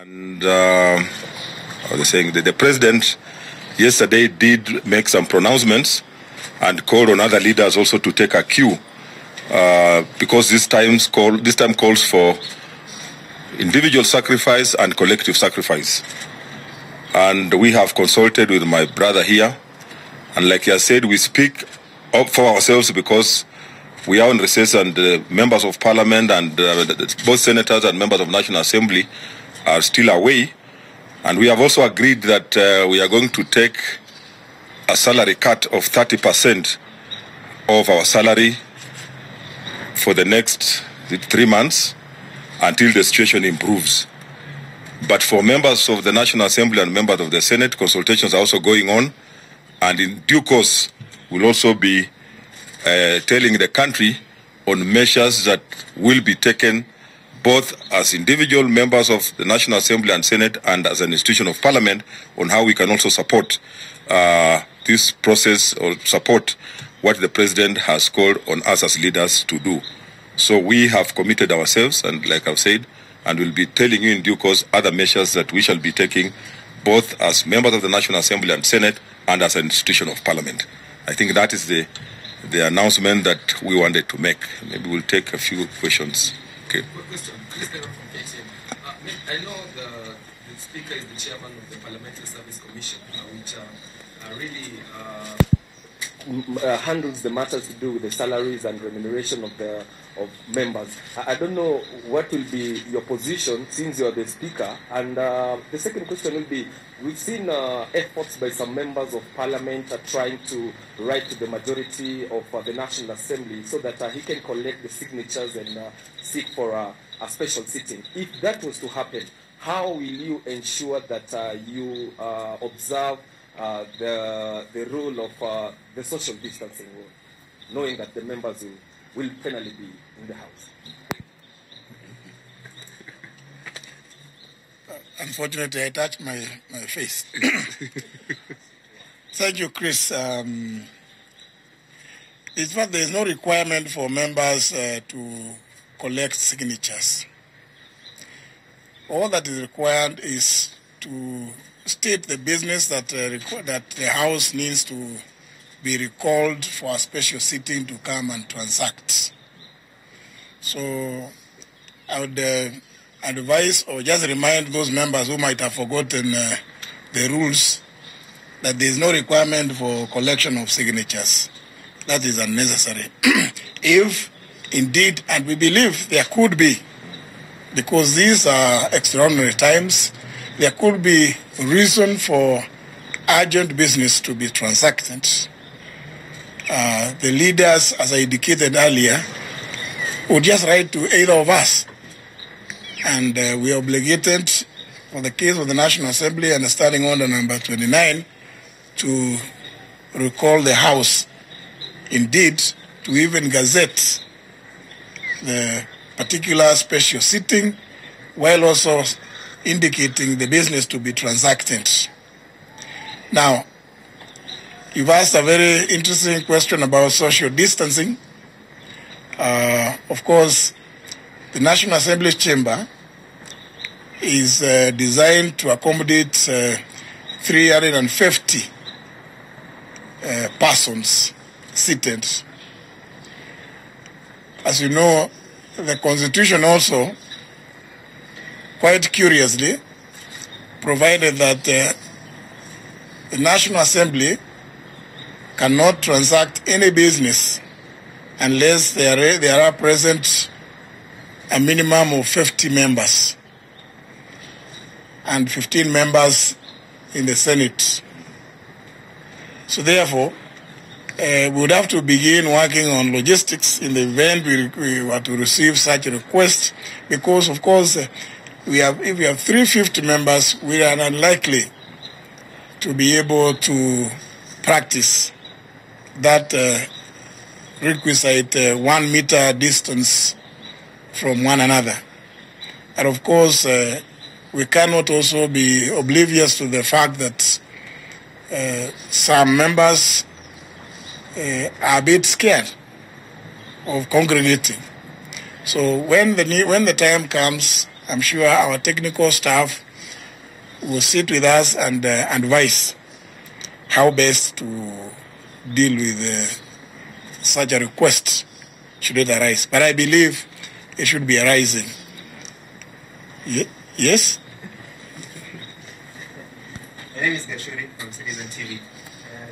And what they're saying, the president yesterday did make some pronouncements and called on other leaders also to take a cue, because this time calls for individual sacrifice and collective sacrifice. And we have consulted with my brother here, and like I said, we speak up for ourselves because we are on recess, and members of parliament and both senators and members of National Assembly are still away. And we have also agreed that we are going to take a salary cut of 30% of our salary for the next 3 months until the situation improves. But for members of the National Assembly and members of the Senate, consultations are also going on, and in due course we'll also be telling the country on measures that will be taken both as individual members of the National Assembly and Senate and as an institution of Parliament on how we can also support this process or support what the President has called on us as leaders to do. So we have committed ourselves, and like I've said, and we'll be telling you in due course other measures that we shall be taking both as members of the National Assembly and Senate and as an institution of Parliament. I think that is the announcement that we wanted to make. Maybe we'll take a few questions. Okay. Question. I know the Speaker is the chairman of the Parliamentary Service Commission, which really handles the matters to do with the salaries and remuneration of members. I don't know what will be your position since you're the Speaker. And the second question will be, we've seen efforts by some members of Parliament trying to write to the majority of the National Assembly so that he can collect the signatures and seek for a special sitting. If that was to happen, how will you ensure that you observe the rule of the social distancing rule, knowing that the members will finally be in the House? Unfortunately, I touched my face. Thank you, Chris. In fact, there is no requirement for members to collect signatures. All that is required is to state the business that the House needs to be recalled for a special sitting to come and transact. So I would advise or just remind those members who might have forgotten the rules that there is no requirement for collection of signatures. That is unnecessary. If indeed, and we believe there could be, because these are extraordinary times, there could be reason for urgent business to be transacted. The leaders, as I indicated earlier, would just write to either of us. And we are obligated, for the case of the National Assembly and Standing Order number 29, to recall the House, indeed, to even gazette the particular special sitting, while also indicating the business to be transacted. Now, you've asked a very interesting question about social distancing. Of course, the National Assembly chamber is designed to accommodate 350 persons seated. As you know, the Constitution also, quite curiously, provided that the National Assembly cannot transact any business unless there are present a minimum of 50 members and 15 members in the Senate. So therefore, we would have to begin working on logistics in the event we were to receive such a request, because of course if we have 350 members, we are unlikely to be able to practice that requisite 1 meter distance from one another. And of course, we cannot also be oblivious to the fact that some members are a bit scared of congregating. So when the time comes, I'm sure our technical staff will sit with us and advise how best to deal with such a request should it arise. But I believe it should be arising. Yes? My name is Gashuri from Citizen TV.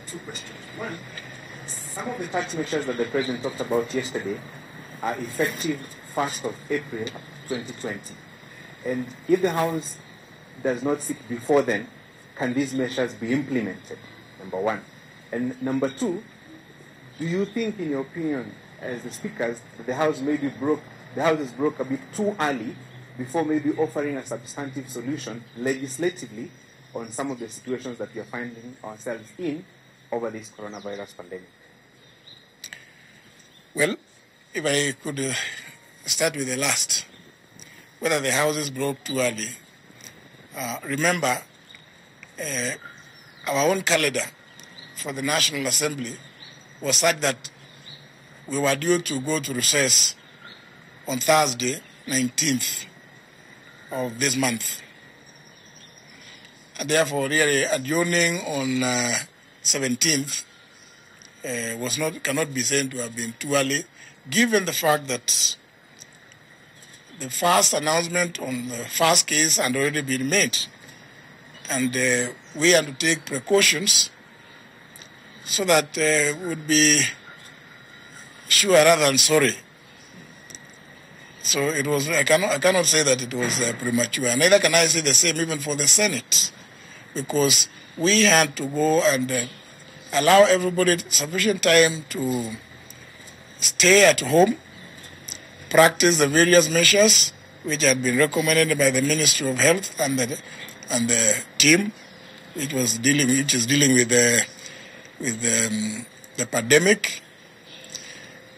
Two questions. One, some of the tax measures that the President talked about yesterday are effective 1st of April 2020. And if the House does not sit before then, can these measures be implemented? Number one. And number two, do you think, in your opinion, as the speakers, that the House is broke a bit too early before maybe offering a substantive solution legislatively on some of the situations that we are finding ourselves in over this coronavirus pandemic? Well, if I could start with the last, whether the House is broke too early. Remember, our own calendar for the National Assembly was such that we were due to go to recess on Thursday, 19th of this month. And therefore, really adjourning on 17th cannot be said to have been too early, given the fact that the first announcement on the first case had already been made. And we had to take precautions so that we would be sure rather than sorry. So it was. I cannot say that it was premature. Neither can I say the same even for the Senate, because we had to go and allow everybody sufficient time to stay at home, practice the various measures which had been recommended by the Ministry of Health and the team which is dealing with the pandemic,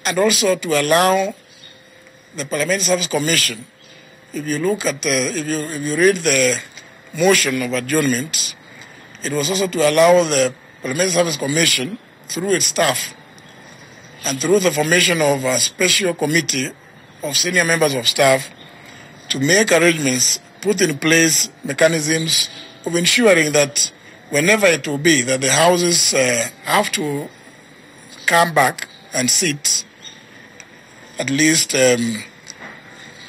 and also to allow the Parliamentary Service Commission. If you look at if you read the motion of adjournment, it was also to allow the Parliamentary Service Commission, through its staff and through the formation of a special committee of senior members of staff, to make arrangements, put in place mechanisms of ensuring that whenever it will be that the houses have to come back and sit, at least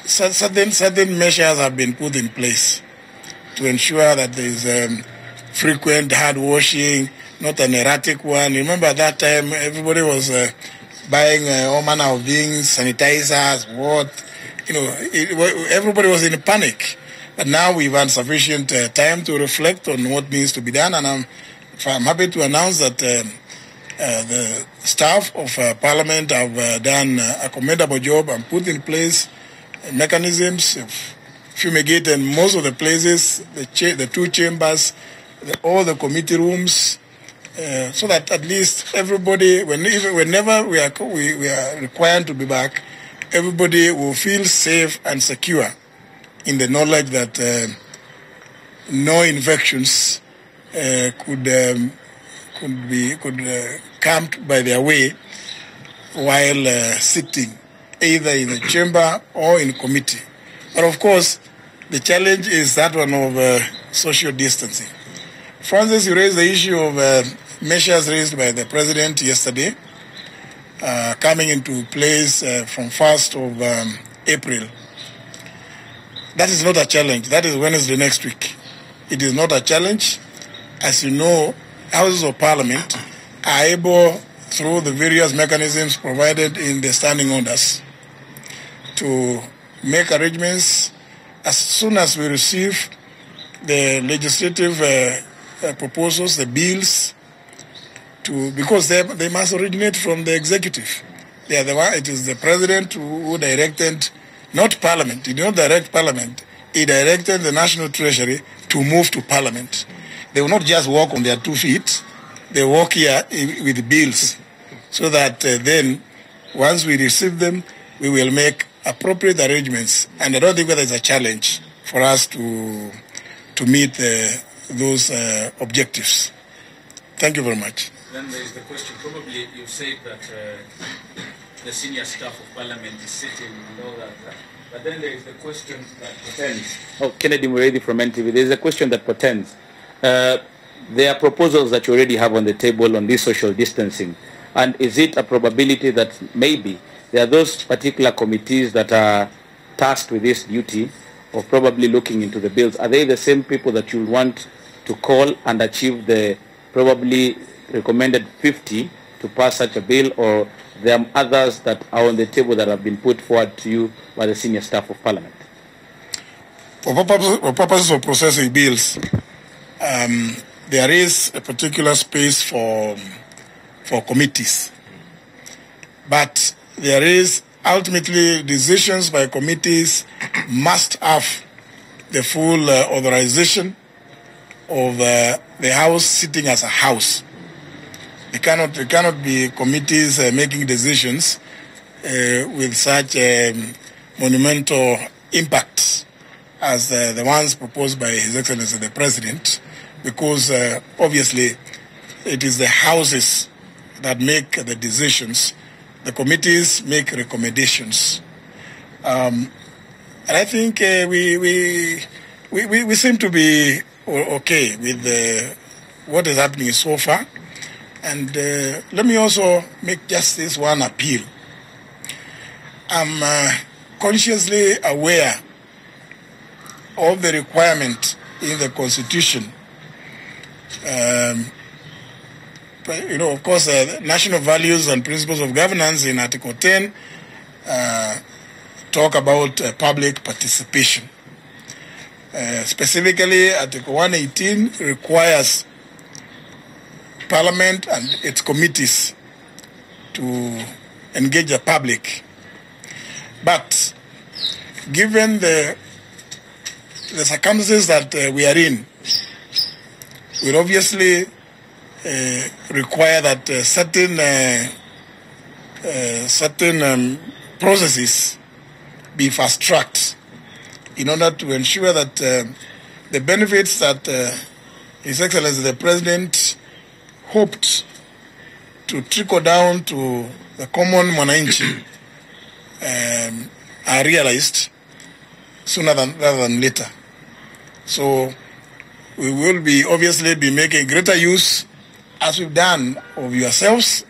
certain measures have been put in place to ensure that there is frequent hand washing, not an erratic one. Remember at that time everybody was buying all manner of things, sanitizers, everybody was in panic. But now we've had sufficient time to reflect on what needs to be done, and I'm happy to announce that the staff of Parliament have done a commendable job and put in place mechanisms of fumigating most of the places, the two chambers, all the committee rooms, so that at least everybody, whenever we are required to be back, everybody will feel safe and secure in the knowledge that no infections could come by their way while sitting either in the chamber or in committee. But of course, the challenge is that one of social distancing. Francis, you raised the issue of measures raised by the President yesterday, coming into place from 1st of April. That is not a challenge. That is Wednesday next week. It is not a challenge. As you know, Houses of Parliament are able, through the various mechanisms provided in the standing orders, to make arrangements as soon as we receive the legislative proposals, the bills, because they must originate from the executive. They are the one. It is the President who directed, not Parliament. He did not direct Parliament. He directed the National Treasury to move to Parliament. They will not just walk on their 2 feet. They walk here with bills, so that then, once we receive them, we will make appropriate arrangements. And I don't think that is a challenge for us to meet those objectives. Thank you very much. Then there is the question. Probably you said that the senior staff of Parliament is sitting and all that. But then there is the question that pertains. Oh, Kennedy Muredi from NTV. There is a question that pertains. There are proposals that you already have on the table on this social distancing. And is it a probability that maybe there are those particular committees that are tasked with this duty of probably looking into the bills? Are they the same people that you want to call and achieve the probably recommended 50 to pass such a bill, or there are others that are on the table that have been put forward to you by the senior staff of Parliament? For purposes of processing bills, there is a particular space for committees. But there is ultimately decisions by committees must have the full authorization of the House sitting as a House. There cannot be committees making decisions with such monumental impacts as the ones proposed by His Excellency the President, because obviously it is the Houses that make the decisions. The committees make recommendations. And I think we seem to be okay with what is happening so far. And let me also make just this one appeal. I'm consciously aware of the requirement in the Constitution. Of course, national values and principles of governance in Article 10 talk about public participation. Specifically, Article 118 requires Parliament and its committees to engage the public. But given the circumstances that we are in, we obviously require that certain processes be fast-tracked in order to ensure that the benefits that His Excellency the President hoped to trickle down to the common mwananchi are realized sooner rather than later. So we will obviously be making greater use, as we've done, of yourselves,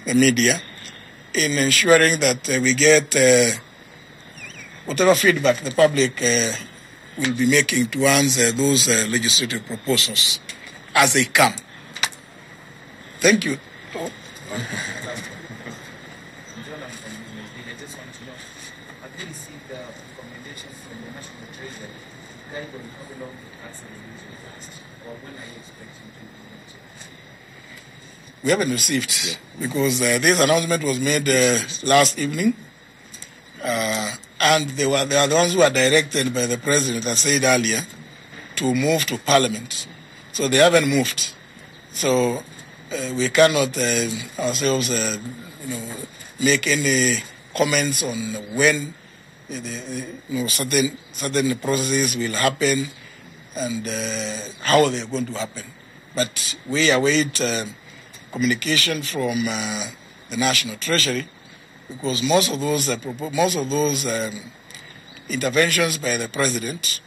the media, in ensuring that we get whatever feedback the public will be making towards those legislative proposals as they come. Thank you. I just want to know, have you received the recommendations from the National Treasury to guide on how long the tax release will last, or when are you expecting to implement it? We haven't received, because this announcement was made last evening, and they are the ones who are directed by the President, as I said earlier, to move to Parliament. So they haven't moved. So we cannot ourselves, make any comments on when certain processes will happen and how they are going to happen. But we await communication from the National Treasury, because most of those interventions by the President,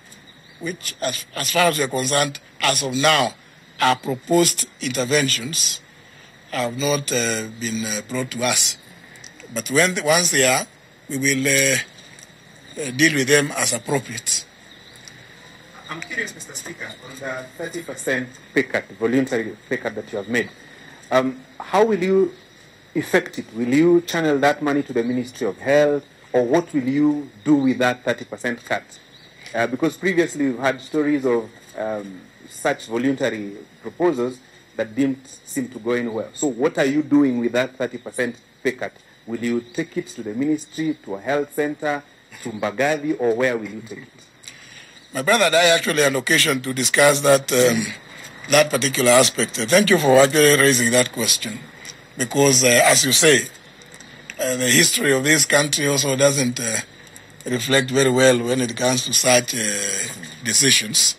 which, as far as we are concerned, as of now, are proposed interventions, have not been brought to us. But once they are, we will deal with them as appropriate. I'm curious, Mr. Speaker, on the 30% pay cut, voluntary pay cut that you have made. How will you effect it? Will you channel that money to the Ministry of Health, or what will you do with that 30% cut? Because previously we've had stories of such voluntary proposals that didn't seem to go anywhere. So what are you doing with that 30% pay cut? Will you take it to the ministry, to a health center, to Mbagathi, or where will you take it? My brother and I actually had an occasion to discuss that that particular aspect. Thank you for actually raising that question, because as you say, the history of this country also doesn't reflect very well when it comes to such decisions.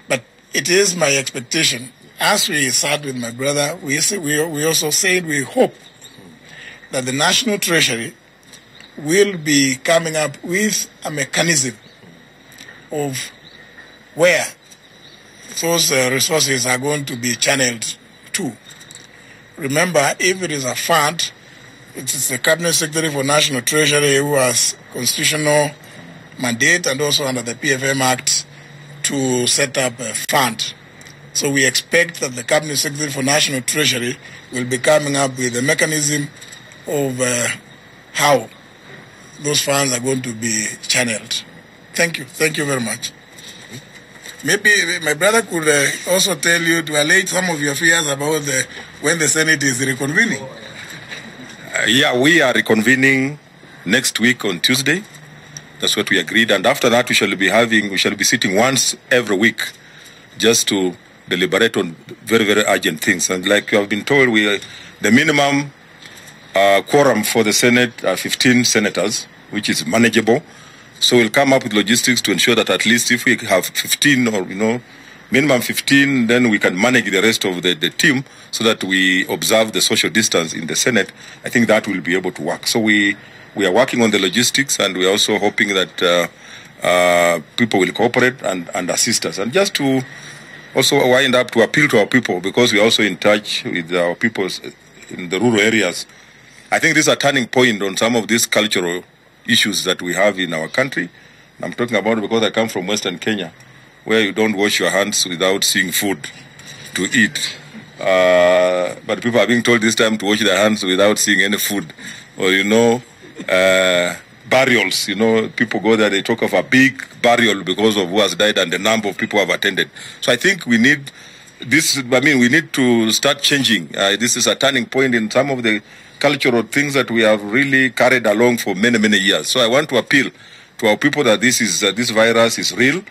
But it is my expectation, as we sat with my brother, we also said we hope that the National Treasury will be coming up with a mechanism of where those resources are going to be channeled to. Remember, if it is a fund, it is the Cabinet Secretary for National Treasury who has constitutional mandate and also under the PFM Act to set up a fund. So we expect that the Cabinet Secretary for National Treasury will be coming up with a mechanism of how those funds are going to be channeled. Thank you. Thank you very much. Maybe my brother could also tell you to allay some of your fears about when the Senate is reconvening. Yeah, we are reconvening next week on Tuesday. That's what we agreed. And after that, we shall be sitting once every week just to deliberate on very, very urgent things. And like you have been told, the minimum quorum for the Senate are 15 senators, which is manageable. So we'll come up with logistics to ensure that at least if we have 15 or, minimum 15, then we can manage the rest of the team so that we observe the social distance in the Senate. I think that will be able to work. So we are working on the logistics, and we are also hoping that people will cooperate and assist us. And just to also wind up to appeal to our people, because we are also in touch with our people in the rural areas. I think this is a turning point on some of these cultural issues that we have in our country. I'm talking about it because I come from Western Kenya, where you don't wash your hands without seeing food to eat. But people are being told this time to wash their hands without seeing any food. Or, burials, people go there, they talk of a big burial because of who has died and the number of people who have attended. So I think we need we need to start changing. This is a turning point in some of the cultural things that we have really carried along for many, many years. So I want to appeal to our people that this virus is real.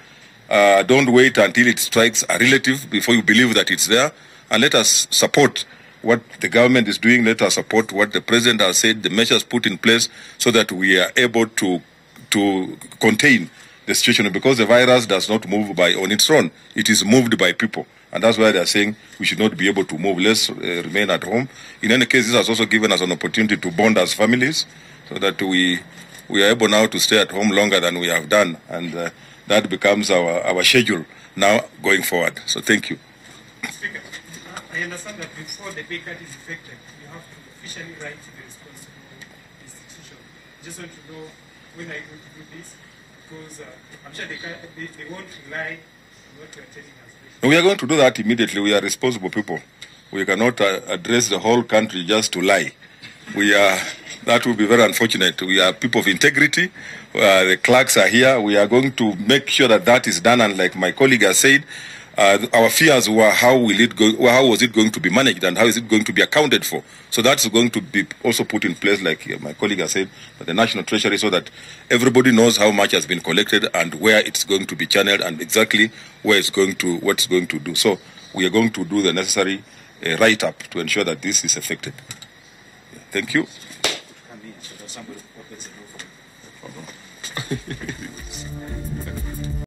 Don't wait until it strikes a relative before you believe that it's there. And let us support what the government is doing. Let us support what the president has said, the measures put in place, so that we are able to contain the situation, because the virus does not move on its own. It is moved by people. And that's why they are saying we should not be able to move. Let's remain at home. In any case, this has also given us an opportunity to bond as families, so that we are able now to stay at home longer than we have done. And that becomes our schedule now going forward. So thank you. Speaker, I understand that before the pay cut is effective, you have to officially write to the responsible institution. I just want to know when are you going to do this? Because I'm sure they won't rely on what you are telling us. We are going to do that immediately. We are responsible people. We cannot address the whole country just to lie. That would be very unfortunate. We are people of integrity. The clerks are here. We are going to make sure that is done. And like my colleague has said, our fears were how was it going to be managed, and how is it going to be accounted for. So that's going to be also put in place, like my colleague has said, by the National Treasury, so that everybody knows how much has been collected and where it's going to be channeled and exactly where what it's going to do. So we are going to do the necessary write-up to ensure that this is effected. Thank you.